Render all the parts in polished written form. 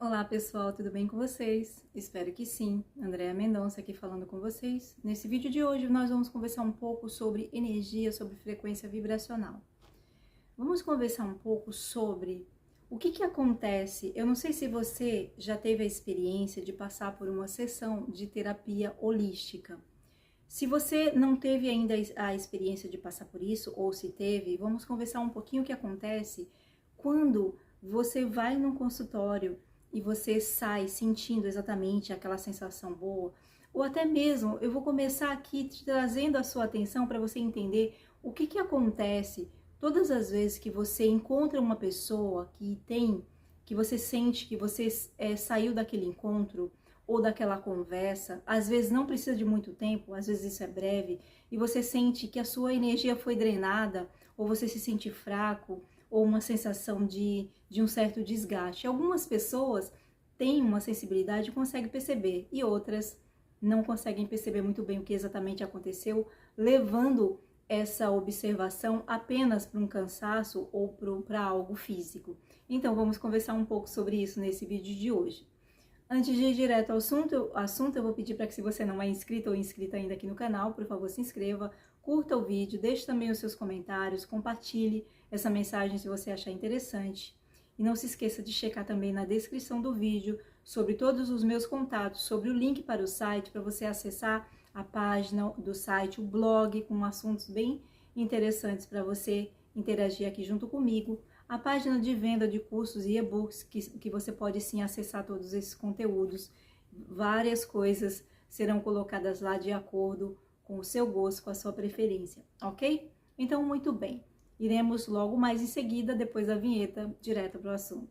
Olá pessoal, tudo bem com vocês? Espero que sim. Andréa Mendonça aqui falando com vocês. Nesse vídeo de hoje nós vamos conversar um pouco sobre energia, sobre frequência vibracional. Vamos conversar um pouco sobre o que acontece. Eu não sei se você já teve a experiência de passar por uma sessão de terapia holística. Se você não teve ainda a experiência de passar por isso, ou se teve, vamos conversar um pouquinho o que acontece quando você vai num consultório e você sai sentindo exatamente aquela sensação boa, ou até mesmo, eu vou começar aqui trazendo a sua atenção para você entender o que acontece todas as vezes que você encontra uma pessoa que você sente que você saiu daquele encontro, ou daquela conversa, às vezes não precisa de muito tempo, às vezes isso é breve, e você sente que a sua energia foi drenada, ou você se sente fraco, ou uma sensação de um certo desgaste. Algumas pessoas têm uma sensibilidade e conseguem perceber, e outras não conseguem perceber muito bem o que exatamente aconteceu, levando essa observação apenas para um cansaço ou para algo físico. Então vamos conversar um pouco sobre isso nesse vídeo de hoje. Antes de ir direto ao assunto, eu vou pedir para que, se você não é inscrito ou inscrita ainda aqui no canal, por favor, se inscreva, curta o vídeo, deixe também os seus comentários, compartilhe essa mensagem se você achar interessante. E não se esqueça de checar também na descrição do vídeo sobre todos os meus contatos, sobre o link para o site, para você acessar a página do site, o blog, com assuntos bem interessantes para você interagir aqui junto comigo. A página de venda de cursos e e-books, que você pode sim acessar todos esses conteúdos. Várias coisas serão colocadas lá de acordo com o seu gosto, com a sua preferência, ok? Então, muito bem. Iremos logo mais em seguida, depois da vinheta, direto para o assunto.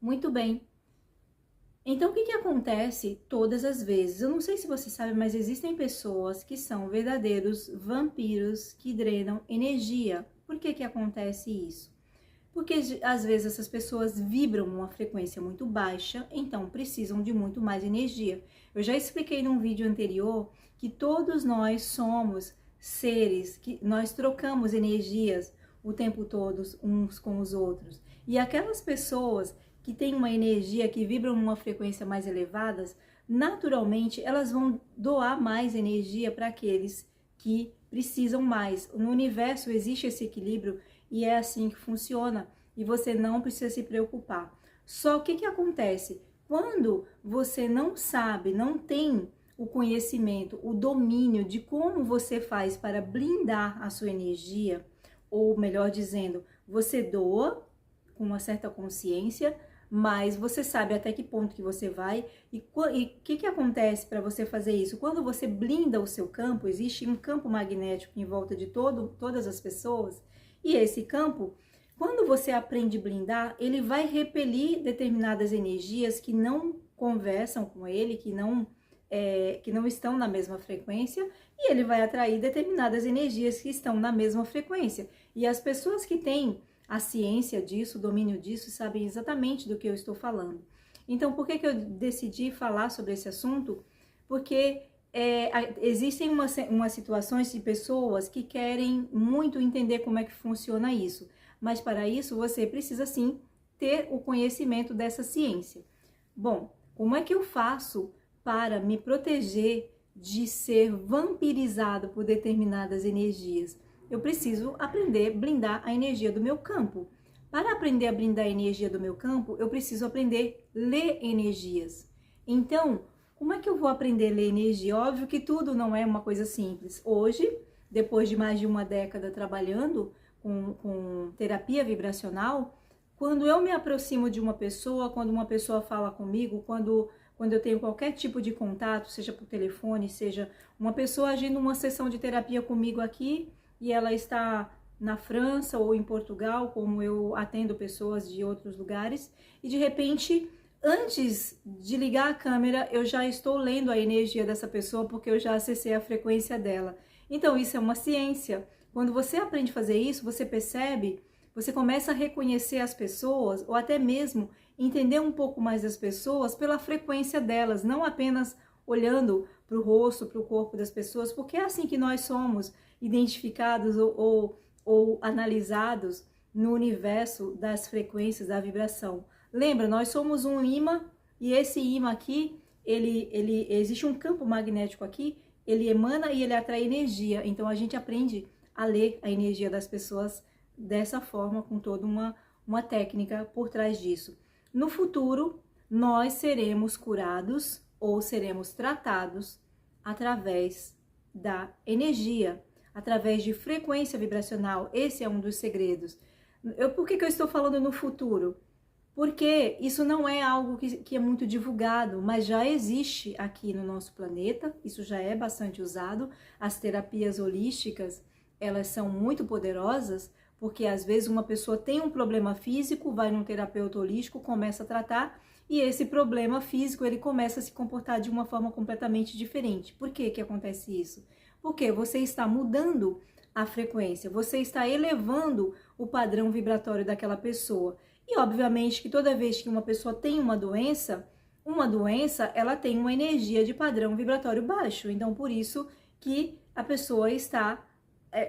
Muito bem. Então, o que acontece todas as vezes? Eu não sei se você sabe, mas existem pessoas que são verdadeiros vampiros que drenam energia. Por que acontece isso? Porque às vezes essas pessoas vibram uma frequência muito baixa, então precisam de muito mais energia. Eu já expliquei num vídeo anterior que todos nós somos seres, que nós trocamos energias o tempo todo uns com os outros. E aquelas pessoas que têm uma energia, que vibram numa frequência mais elevada, naturalmente elas vão doar mais energia para aqueles que precisam mais. No universo existe esse equilíbrio e é assim que funciona, e você não precisa se preocupar. Só o que acontece? Quando você não sabe, não tem o conhecimento, o domínio de como você faz para blindar a sua energia, ou melhor dizendo, você doa com uma certa consciência, mas você sabe até que ponto que você vai, e o que acontece para você fazer isso? Quando você blinda o seu campo, existe um campo magnético em volta de todas as pessoas, e esse campo, quando você aprende a blindar, ele vai repelir determinadas energias que não conversam com ele, que não estão na mesma frequência, e ele vai atrair determinadas energias que estão na mesma frequência. E as pessoas que têm a ciência disso, o domínio disso, sabem exatamente do que eu estou falando. Então, por que eu decidi falar sobre esse assunto? Porque existem umas situações de pessoas que querem muito entender como é que funciona isso. Mas para isso você precisa sim ter o conhecimento dessa ciência. Bom, como é que eu faço para me proteger de ser vampirizado por determinadas energias? Eu preciso aprender a blindar a energia do meu campo. Para aprender a blindar a energia do meu campo, eu preciso aprender a ler energias. Então, como é que eu vou aprender a ler energia? Óbvio que tudo não é uma coisa simples. Hoje, depois de mais de uma década trabalhando com terapia vibracional, quando eu me aproximo de uma pessoa, quando uma pessoa fala comigo, quando eu tenho qualquer tipo de contato, seja por telefone, seja uma pessoa agindo uma sessão de terapia comigo aqui, e ela está na França ou em Portugal, como eu atendo pessoas de outros lugares, e de repente, antes de ligar a câmera, eu já estou lendo a energia dessa pessoa, porque eu já acessei a frequência dela. Então, isso é uma ciência. Quando você aprende a fazer isso, você percebe, você começa a reconhecer as pessoas, ou até mesmo entender um pouco mais das pessoas pela frequência delas, não apenas olhando para o rosto, para o corpo das pessoas, porque é assim que nós somos identificados ou analisados no universo das frequências da vibração. Lembra, nós somos um imã, e esse imã aqui, existe um campo magnético aqui, ele emana e ele atrai energia. Então a gente aprende a ler a energia das pessoas dessa forma, com toda uma técnica por trás disso. No futuro, nós seremos curados ou seremos tratados através da energia, através de frequência vibracional. Esse é um dos segredos. Por que eu estou falando no futuro? Porque isso não é algo que é muito divulgado, mas já existe aqui no nosso planeta, isso já é bastante usado. As terapias holísticas, elas são muito poderosas, porque às vezes uma pessoa tem um problema físico, vai num terapeuta holístico, começa a tratar, e esse problema físico, ele começa a se comportar de uma forma completamente diferente. Por que que acontece isso? Porque você está mudando a frequência, você está elevando o padrão vibratório daquela pessoa. E obviamente que toda vez que uma pessoa tem uma doença, ela tem uma energia de padrão vibratório baixo. Então, por isso que a pessoa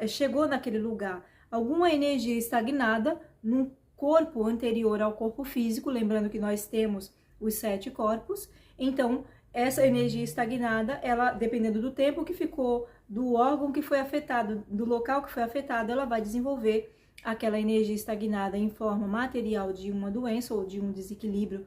chegou naquele lugar. Alguma energia estagnada num corpo anterior ao corpo físico, lembrando que nós temos os 7 corpos. Então, essa energia estagnada, ela, dependendo do tempo que ficou, do órgão que foi afetado, do local que foi afetado, ela vai desenvolver aquela energia estagnada em forma material de uma doença ou de um desequilíbrio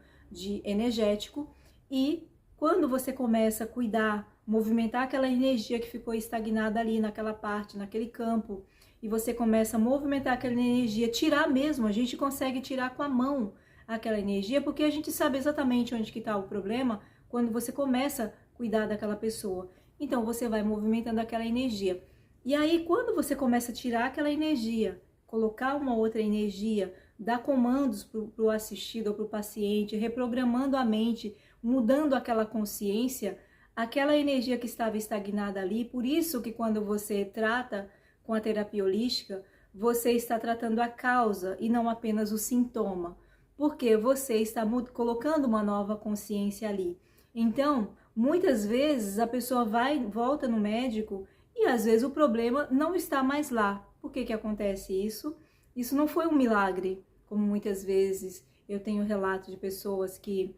energético. E quando você começa a cuidar, movimentar aquela energia que ficou estagnada ali naquela parte, naquele campo, e você começa a movimentar aquela energia, tirar mesmo, a gente consegue tirar com a mão aquela energia, porque a gente sabe exatamente onde que está o problema quando você começa a cuidar daquela pessoa. Então você vai movimentando aquela energia. E aí quando você começa a tirar aquela energia, colocar uma outra energia, dar comandos para o assistido ou para o paciente, reprogramando a mente, mudando aquela consciência, aquela energia que estava estagnada ali. Por isso que quando você trata com a terapia holística, você está tratando a causa e não apenas o sintoma, porque você está colocando uma nova consciência ali. Então, muitas vezes a pessoa volta no médico e às vezes o problema não está mais lá. Por que que acontece isso? Isso não foi um milagre, como muitas vezes eu tenho relatos de pessoas que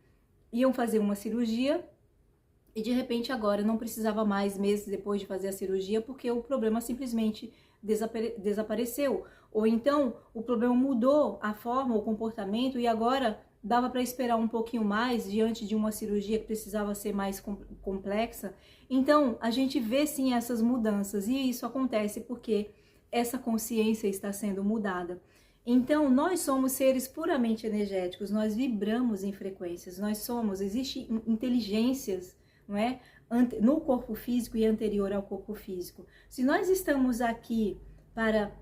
iam fazer uma cirurgia e de repente agora não precisava mais meses depois de fazer a cirurgia porque o problema simplesmente desapareceu. Ou então o problema mudou a forma, o comportamento e agora dava para esperar um pouquinho mais diante de uma cirurgia que precisava ser mais complexa. Então a gente vê sim essas mudanças e isso acontece porque essa consciência está sendo mudada. Então, nós somos seres puramente energéticos, nós vibramos em frequências, existem inteligências, não é? No corpo físico e anterior ao corpo físico. Se nós estamos aqui para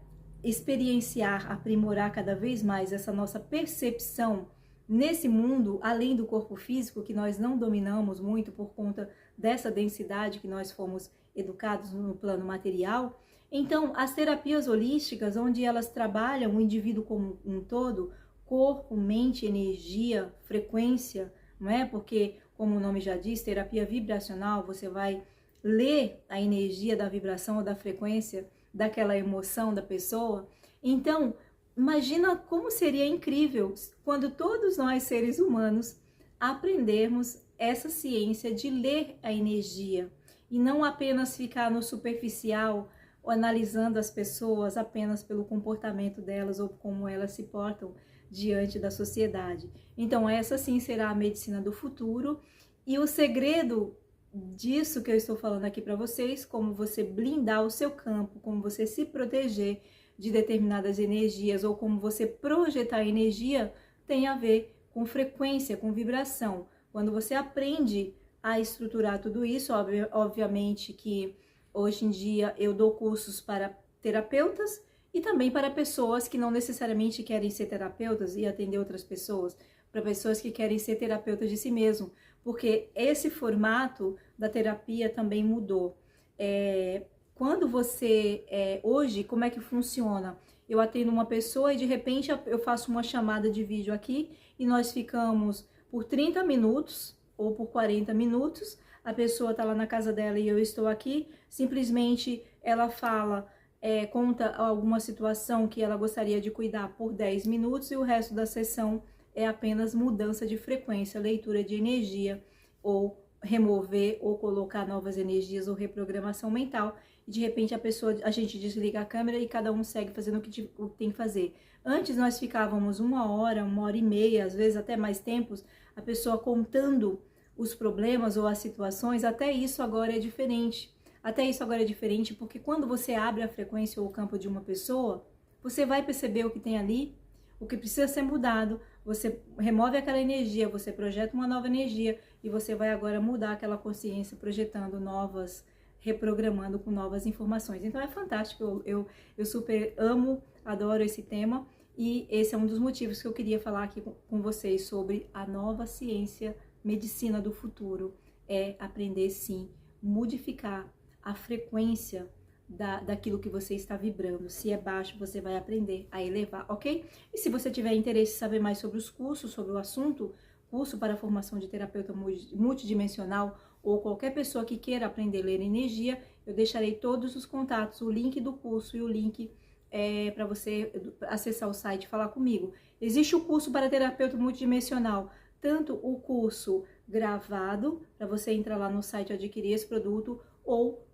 experienciar, aprimorar cada vez mais essa nossa percepção nesse mundo, além do corpo físico, que nós não dominamos muito por conta dessa densidade que nós fomos educados no plano material, então, as terapias holísticas, onde elas trabalham o indivíduo como um todo, corpo, mente, energia, frequência, não é? Porque, como o nome já diz, terapia vibracional, você vai ler a energia da vibração ou da frequência daquela emoção da pessoa. Então, imagina como seria incrível quando todos nós, seres humanos, aprendermos essa ciência de ler a energia e não apenas ficar no superficial, ou analisando as pessoas apenas pelo comportamento delas ou como elas se portam diante da sociedade. Então essa sim será a medicina do futuro e o segredo disso que eu estou falando aqui para vocês, como você blindar o seu campo, como você se proteger de determinadas energias ou como você projetar energia, tem a ver com frequência, com vibração. Quando você aprende a estruturar tudo isso, obviamente que hoje em dia eu dou cursos para terapeutas e também para pessoas que não necessariamente querem ser terapeutas e atender outras pessoas, para pessoas que querem ser terapeutas de si mesmo, porque esse formato da terapia também mudou. quando você, hoje, como é que funciona? Eu atendo uma pessoa e de repente eu faço uma chamada de vídeo aqui e nós ficamos por 30 minutos ou por 40 minutos, a pessoa está lá na casa dela e eu estou aqui, simplesmente ela fala, conta alguma situação que ela gostaria de cuidar por 10 minutos e o resto da sessão é apenas mudança de frequência, leitura de energia ou remover ou colocar novas energias ou reprogramação mental. E de repente a gente desliga a câmera e cada um segue fazendo o que tem que fazer. Antes nós ficávamos 1 hora, 1 hora e meia, às vezes até mais tempos, a pessoa contando os problemas ou as situações. Até isso agora é diferente. Até isso agora é diferente porque quando você abre a frequência ou o campo de uma pessoa, você vai perceber o que tem ali, o que precisa ser mudado, você remove aquela energia, você projeta uma nova energia e você vai agora mudar aquela consciência, projetando novas, reprogramando com novas informações. Então é fantástico, eu super amo, adoro esse tema e esse é um dos motivos que eu queria falar aqui com vocês sobre a nova ciência, medicina do futuro. É aprender sim, modificar a frequência daquilo que você está vibrando. Se é baixo, você vai aprender a elevar, ok? E se você tiver interesse em saber mais sobre os cursos, sobre o assunto, curso para a formação de terapeuta multidimensional ou qualquer pessoa que queira aprender a ler energia, eu deixarei todos os contatos, o link do curso e o link para você acessar o site e falar comigo. Existe o curso para terapeuta multidimensional, tanto o curso gravado, para você entrar lá no site e adquirir esse produto, ou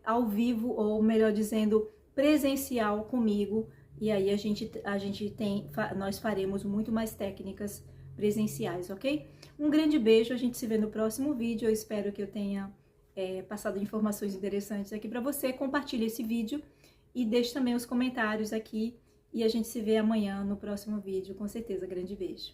ao vivo, ou melhor dizendo, presencial comigo, e aí nós faremos muito mais técnicas presenciais, ok? Um grande beijo, a gente se vê no próximo vídeo, eu espero que eu tenha passado informações interessantes aqui para você. Compartilhe esse vídeo e deixe também os comentários aqui, e a gente se vê amanhã no próximo vídeo, com certeza. Grande beijo.